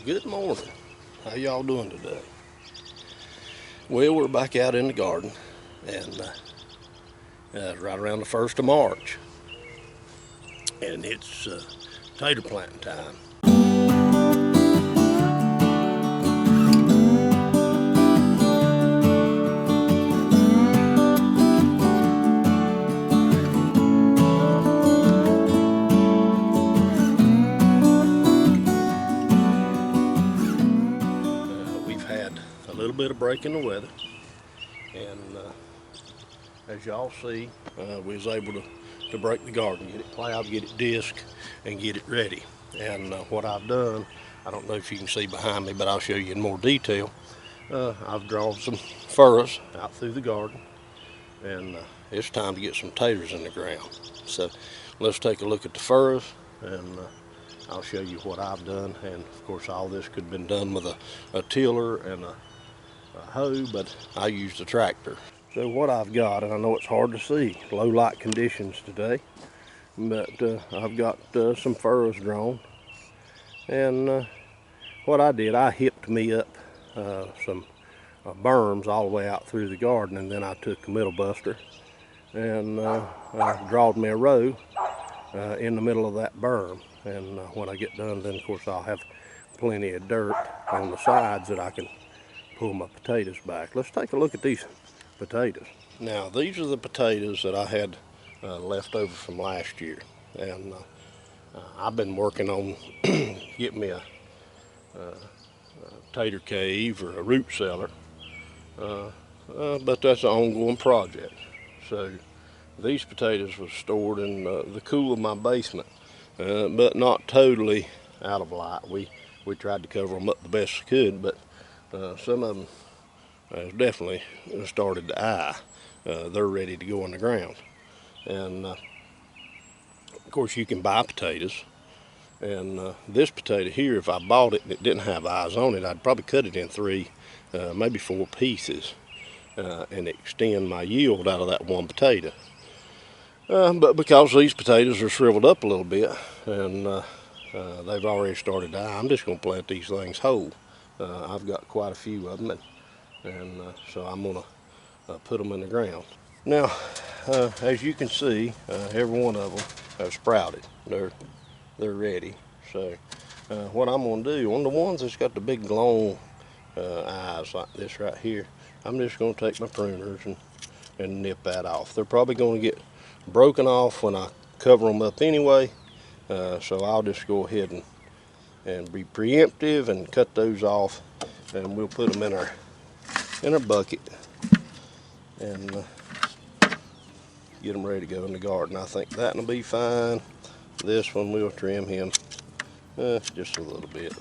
Good morning. How y'all doing today? Well, we're back out in the garden, and right around the 1st of March, and it's tater planting time. We've had a little bit of break in the weather, and as y'all see, we was able to break the garden, get it plowed, get it disc, and get it ready. And what I've done, I don't know if you can see behind me, but I'll show you in more detail. I've drawn some furrows out through the garden, and it's time to get some taters in the ground. So let's take a look at the furrows, and I'll show you what I've done. And of course, all this could have been done with a tiller and a hoe, but I used a tractor. So what I've got, and I know it's hard to see, low light conditions today, but I've got some furrows drawn. And what I did, I hipped me up some berms all the way out through the garden, and then I took a middle buster and I drawed me a row in the middle of that berm. And when I get done, then of course I'll have plenty of dirt on the sides that I can pull my potatoes back. Let's take a look at these potatoes. Now these are the potatoes that I had left over from last year, and I've been working on getting me a tater cave or a root cellar, but that's an ongoing project. So these potatoes were stored in the cool of my basement, but not totally out of light. We tried to cover them up the best we could, but some of them definitely started to eye. They're ready to go in the ground. And of course you can buy potatoes. And this potato here, if I bought it and it didn't have eyes on it, I'd probably cut it in 3, maybe 4 pieces and extend my yield out of that one potato. But because these potatoes are shriveled up a little bit and they've already started to die, I'm just going to plant these things whole. I've got quite a few of them, and so I'm going to put them in the ground. Now, as you can see, every one of them have sprouted. They're ready. So what I'm going to do, on the ones that's got the big long eyes like this right here, I'm just going to take my pruners and nip that off. They're probably going to get broken off when I cover them up anyway, so I'll just go ahead and be preemptive and cut those off, and we'll put them in our bucket and get them ready to go in the garden. I think that will be fine. This one we'll trim him just a little bit.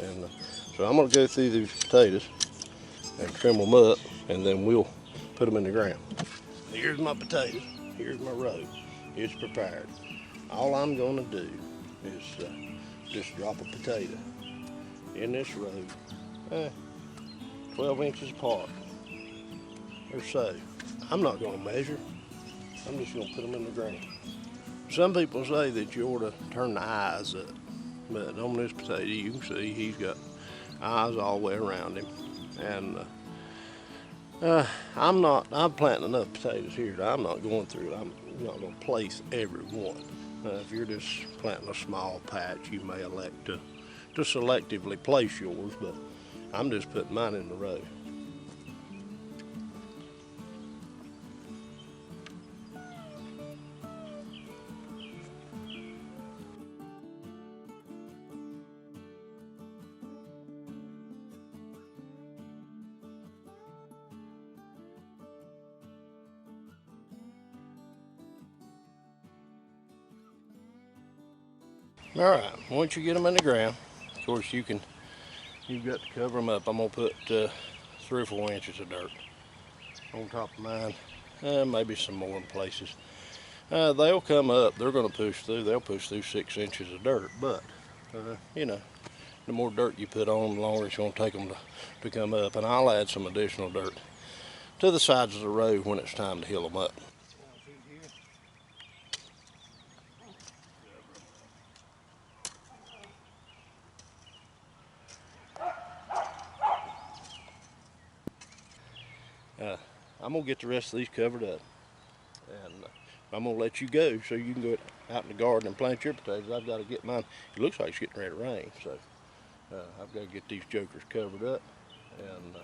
And so I'm going to go through these potatoes and trim them up, and then we'll put them in the ground. Here's my potatoes. Here's my row. It's prepared. All I'm going to do is just drop a potato in this row, 12 inches apart or so. I'm not going to measure. I'm just going to put them in the ground. Some people say that you ought to turn the eyes up, but on this potato you can see he's got eyes all the way around him. And I'm planting enough potatoes here that I'm not going through it. I'm not going to place every one. If you're just planting a small patch, you may elect to selectively place yours, but I'm just putting mine in the row. All right, once you get them in the ground, of course you've got to cover them up. I'm gonna put 3 or 4 inches of dirt on top of mine, maybe some more in places. They'll come up, they're gonna push through, they'll push through 6 inches of dirt, but you know, the more dirt you put on them, the longer it's gonna take them to come up. And I'll add some additional dirt to the sides of the row when it's time to hill them up. I'm gonna get the rest of these covered up, and I'm gonna let you go so you can go out in the garden and plant your potatoes. I've got to get mine. It looks like it's getting ready to rain, so I've got to get these jokers covered up, and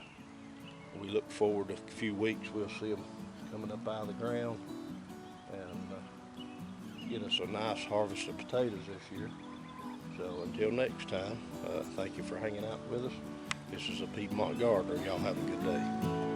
we look forward to a few weeks. We'll see them coming up out of the ground and get us a nice harvest of potatoes this year. So until next time, thank you for hanging out with us. This is a Piedmont Gardener. Y'all have a good day.